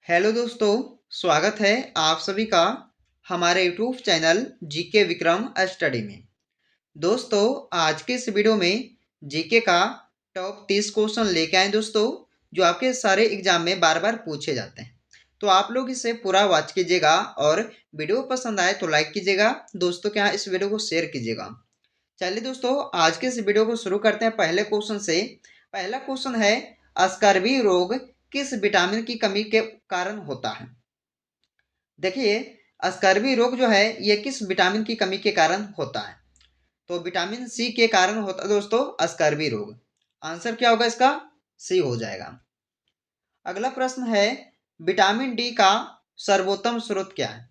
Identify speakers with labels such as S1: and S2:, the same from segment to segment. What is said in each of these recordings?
S1: Hello दोस्तों, स्वागत है आप सभी का हमारे YouTube channel GK Vikram study में। दोस्तों, आज के इस वीडियो में जीके का टॉप 30 क्वेश्चन लेके आए दोस्तों, जो आपके सारे एग्जाम में बार बार पूछे जाते हैं। तो आप लोग इसे पूरा वॉच कीजिएगा और वीडियो पसंद आए तो लाइक कीजिएगा, दोस्तों के यहाँ इस वीडियो को शेयर कीजिएगा। चलिए दोस्तों, आज के इस वीडियो को शुरू करते हैं पहले क्वेश्चन से। पहला क्वेश्चन है, स्कर्वी रोग किस विटामिन की कमी के कारण होता है? देखिए, स्कर्वी रोग जो है ये किस विटामिन की कमी के कारण होता है? तो विटामिन सी के कारण होता है दोस्तों स्कर्वी रोग। आंसर क्या होगा इसका? सी हो जाएगा। अगला प्रश्न है, विटामिन डी का सर्वोत्तम स्रोत क्या है?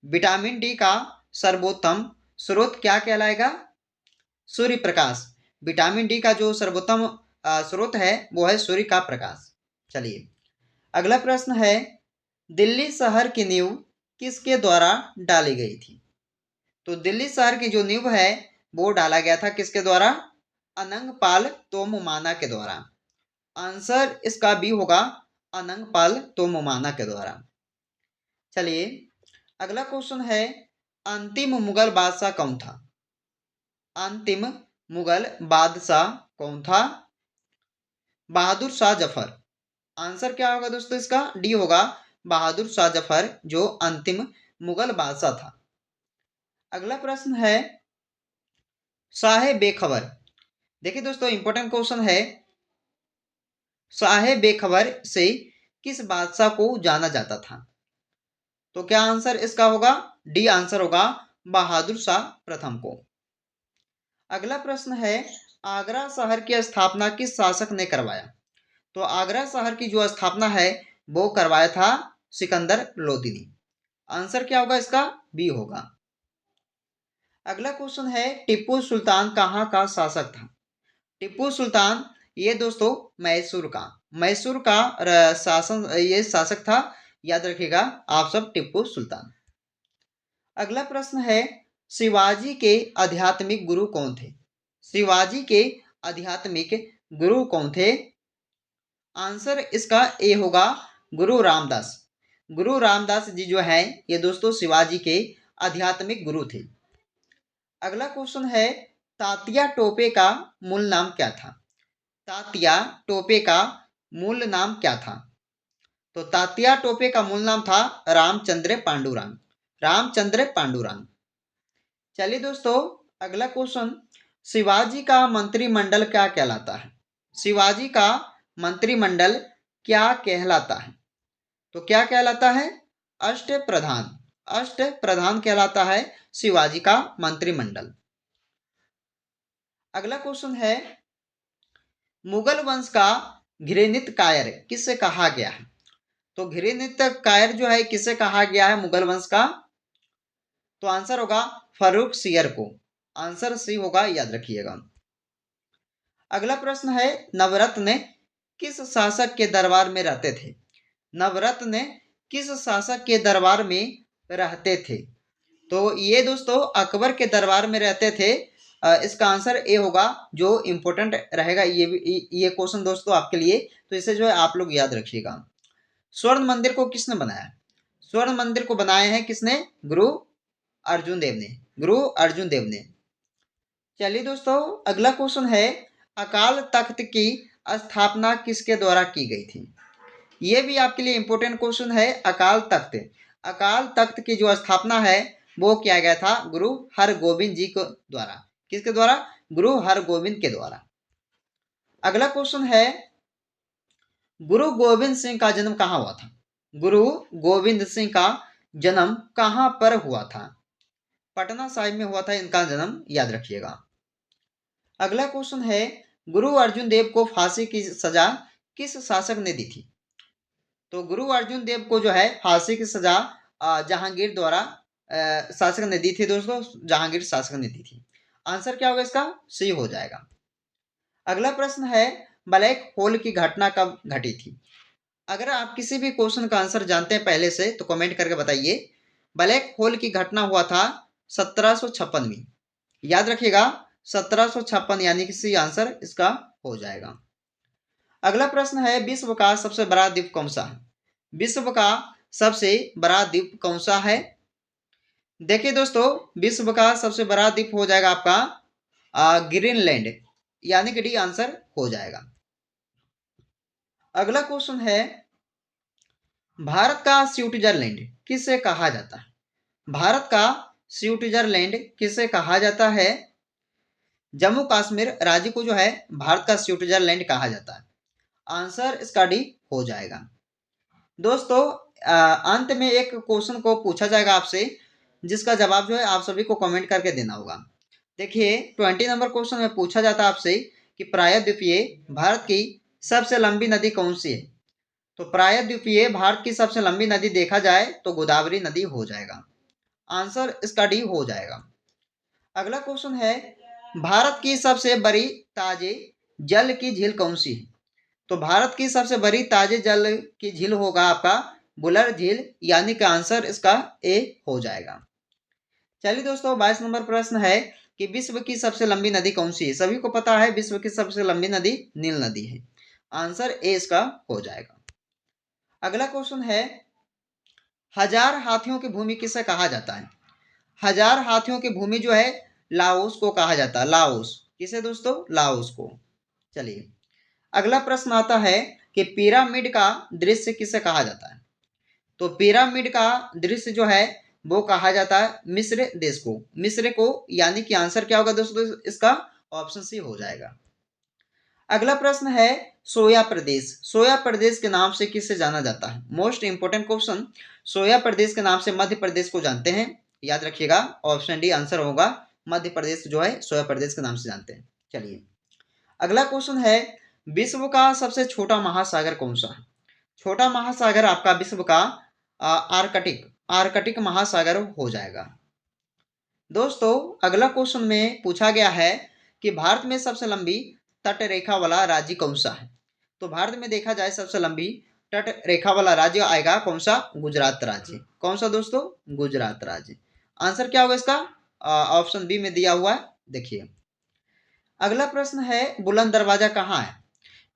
S1: विटामिन डी का सर्वोत्तम स्रोत क्या कहलाएगा? सूर्य प्रकाश। विटामिन डी का जो सर्वोत्तम स्रोत है वो है सूर्य का प्रकाश। चलिए, अगला प्रश्न है, दिल्ली शहर की नींव किसके द्वारा डाली गई थी? तो दिल्ली शहर की जो नींव है वो डाला गया था किसके द्वारा? अनंगपाल तोमुमाना के द्वारा। आंसर इसका बी होगा, अनंगपाल तोमुमाना के द्वारा। चलिए, अगला क्वेश्चन है, अंतिम मुगल बादशाह कौन था? अंतिम मुगल बादशाह कौन था? बहादुर शाह जफर। आंसर क्या होगा दोस्तों इसका? डी होगा, बहादुर शाह जफर जो अंतिम मुगल बादशाह था। अगला प्रश्न है, शाहे बेखबर। देखिए दोस्तों, इंपॉर्टेंट क्वेश्चन है, शाहे बेखबर से किस बादशाह को जाना जाता था? तो क्या आंसर इसका होगा? डी आंसर होगा, बहादुर शाह प्रथम को। अगला प्रश्न है, आगरा शहर की स्थापना किस शासक ने करवाया? तो आगरा शहर की जो स्थापना है वो करवाया था सिकंदर लोदी। आंसर क्या होगा इसका? बी होगा। अगला क्वेश्चन है, टीपू सुल्तान कहाँ का शासक था? टीपू सुल्तान ये दोस्तों मैसूर का शासन ये शासक था। याद रखिएगा आप सब, टीपू सुल्तान। अगला प्रश्न है, शिवाजी के आध्यात्मिक गुरु कौन थे? शिवाजी के आध्यात्मिक गुरु कौन थे? आंसर इसका ए होगा, गुरु रामदास। गुरु रामदास जी जो हैं ये दोस्तों शिवाजी के आध्यात्मिक गुरु थे। अगला क्वेश्चन है, तात्या टोपे का मूल नाम क्या था? तात्या टोपे का मूल नाम क्या था? तो तात्या टोपे का मूल नाम था रामचंद्र पांडुरंग। रामचंद्र पांडुरंग। चलिए दोस्तों, अगला क्वेश्चन, शिवाजी का मंत्रिमंडल क्या कहलाता है? शिवाजी का मंत्रिमंडल क्या कहलाता है? तो क्या कहलाता है? अष्ट प्रधान। अष्ट प्रधान कहलाता है शिवाजी का मंत्रिमंडल। अगला क्वेश्चन है, मुगल वंश का घृणित कायर किसे कहा गया है? तो घृणित कायर जो है किसे कहा गया है मुगल वंश का? तो आंसर होगा फर्रुख सियर को। आंसर सी होगा, याद रखिएगा। अगला प्रश्न है, नवरत्न किस शासक के दरबार में रहते थे? नवरत्न किस शासक के दरबार में रहते थे? तो ये दोस्तों अकबर के दरबार में रहते थे। इसका आंसर ए होगा, जो इम्पोर्टेंट रहेगा ये क्वेश्चन दोस्तों आपके लिए, तो इसे जो है आप लोग याद रखिएगा। स्वर्ण मंदिर को किसने बनाया? स्वर्ण मंदिर को बनाए हैं किसने? गुरु अर्जुन देव ने। गुरु अर्जुन देव ने। चलिए दोस्तों, अगला क्वेश्चन है, अकाल तख्त की स्थापना किसके द्वारा की गई थी? ये भी आपके लिए इंपॉर्टेंट क्वेश्चन है। अकाल तख्त, अकाल तख्त की जो स्थापना है वो किया गया था गुरु हरगोविंद जी को द्वारा। किसके द्वारा? गुरु हरगोविंद के द्वारा। अगला क्वेश्चन है, गुरु गोविंद सिंह का जन्म कहाँ हुआ था? गुरु गोविंद सिंह का जन्म कहाँ पर हुआ था? पटना साहिब में हुआ था इनका जन्म, याद रखिएगा। अगला क्वेश्चन है, गुरु अर्जुन देव को फांसी की सजा किस शासक ने दी थी? तो गुरु अर्जुन देव को जो है फांसी की सजा जहांगीर द्वारा शासक ने दी थी दोस्तों। जहांगीर शासक ने दी थी। आंसर क्या होगा इसका? सी हो जाएगा। अगला प्रश्न है, ब्लैक होल की घटना कब घटी थी? अगर आप किसी भी क्वेश्चन का आंसर जानते हैं पहले से तो कमेंट करके बताइए। ब्लैक होल की घटना हुआ था 1756 में। याद रखिएगा 1756, यानी कि सी आंसर इसका हो जाएगा। अगला प्रश्न है, विश्व का सबसे बड़ा द्वीप कौन सा है? विश्व का सबसे बड़ा द्वीप कौन सा है? देखिए दोस्तों, विश्व का सबसे बड़ा द्वीप हो जाएगा आपका ग्रीनलैंड, यानी कि डी आंसर हो जाएगा। अगला क्वेश्चन है, भारत का स्विट्जरलैंड किसे कहा जाता है? भारत का स्विट्जरलैंड किसे कहा जाता है? जम्मू कश्मीर राज्य को जो है भारत का स्विट्जरलैंड कहा जाता है। आंसर इसका डी हो जाएगा। दोस्तों अंत में एक क्वेश्चन को पूछा जाएगा आपसे, जिसका जवाब जो है आप सभी को कमेंट करके देना होगा। देखिए 20 नंबर क्वेश्चन में पूछा जाता है आपसे कि प्रायद्वीपीय भारत की सबसे लंबी नदी कौन सी है? तो प्रायद्वीपीय भारत की सबसे लंबी नदी देखा जाए तो गोदावरी नदी हो जाएगा। आंसर इसका डी हो जाएगा। अगला क्वेश्चन है, भारत की सबसे बड़ी ताजे जल की झील कौन सी है? तो भारत की सबसे बड़ी ताजे जल की झील होगा आपका बुलर झील, यानी कि आंसर इसका ए हो जाएगा। चलिए दोस्तों 22 नंबर प्रश्न है कि विश्व की सबसे लंबी नदी कौन सी है? सभी को पता है विश्व की सबसे लंबी नदी नील नदी है। आंसर ए इसका हो जाएगा। अगला क्वेश्चन है, हजार हाथियों की भूमि किसे कहा जाता है? हजार हाथियों की भूमि जो है लाओस को कहा जाता है। लाओस किसे दोस्तों? लाओस को। चलिए अगला प्रश्न आता है कि पिरामिड का दृश्य किसे कहा जाता है? तो पिरामिड का दृश्य जो है वो कहा जाता है मिस्र देश को, मिस्र को, यानी कि आंसर क्या होगा दोस्तों इसका? ऑप्शन सी हो जाएगा। अगला प्रश्न है, सोया प्रदेश, सोया प्रदेश के नाम से किसे जाना जाता है? Most important question. सोया प्रदेश के नाम से मध्य प्रदेश को जानते हैं, याद रखिएगा ऑप्शन डी आंसर होगा। मध्य प्रदेश जो है सोया प्रदेश के नाम से जानते हैं। चलिए अगला क्वेश्चन है, विश्व का सबसे छोटा महासागर कौन सा है? छोटा महासागर आपका विश्व का आर्कटिक, आर्कटिक महासागर हो जाएगा। दोस्तों अगला क्वेश्चन में पूछा गया है कि भारत में सबसे लंबी तट रेखा वाला राज्य कौन सा है? तो भारत में देखा जाए सबसे लंबी तट रेखा वाला राज्य आएगा कौन सा? गुजरात राज्य। कौन सा दोस्तों? गुजरात राज्य। आंसर क्या होगा इसका? ऑप्शन बी में दिया हुआ है, देखिए। अगला प्रश्न है, बुलंद दरवाजा कहाँ है?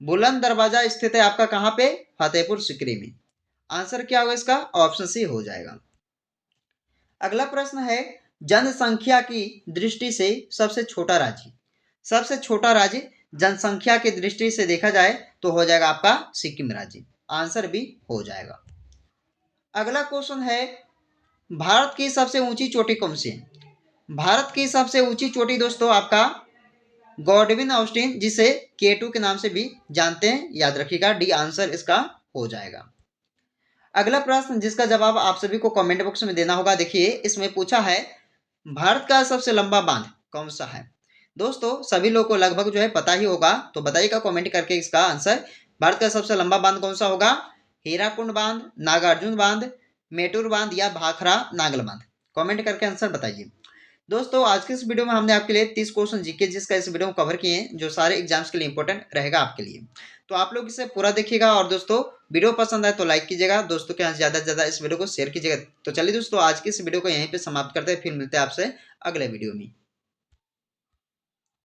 S1: बुलंद दरवाजा स्थित है आपका कहाँ पे? फतेहपुर सीकरी में। आंसर क्या होगा इसका? ऑप्शन सी हो जाएगा। अगला प्रश्न है, जनसंख्या की दृष्टि से सबसे छोटा राज्य, सबसे छोटा राज्य जनसंख्या की दृष्टि से देखा जाए तो हो जाएगा आपका सिक्किम राज्य। आंसर भी हो जाएगा। अगला क्वेश्चन है, भारत की सबसे ऊंची चोटी कौन सी है? भारत की सबसे ऊंची चोटी दोस्तों आपका गॉडविन ऑस्टिन, जिसे K2 के नाम से भी जानते हैं, याद रखिएगा डी आंसर इसका हो जाएगा। अगला प्रश्न जिसका जवाब आप सभी को कमेंट बॉक्स में देना होगा, देखिए इसमें पूछा है, भारत का सबसे लंबा बांध कौन सा है? दोस्तों सभी लोगों को लगभग जो है पता ही होगा, तो बताइएगा कमेंट करके इसका आंसर। भारत का सबसे लंबा बांध कौन सा होगा? हीराकुंड बांध, नागार्जुन बांध, मेटूर बांध या भाखड़ा नागल बांध? कमेंट करके आंसर बताइए। दोस्तों आज के इस वीडियो में हमने आपके लिए 30 क्वेश्चन जीके जिसका इस वीडियो में कवर किए हैं, जो सारे एग्जाम्स के लिए इंपॉर्टेंट रहेगा आपके लिए। तो आप लोग इसे पूरा देखिएगा, और दोस्तों वीडियो पसंद आए तो लाइक कीजिएगा, दोस्तों के यहाँ ज़्यादा से ज़्यादा इस वीडियो को शेयर कीजिएगा। तो चलिए दोस्तों आज की इस वीडियो को यहीं पे समाप्त करते हैं, फिर मिलते हैं आपसे अगले वीडियो में।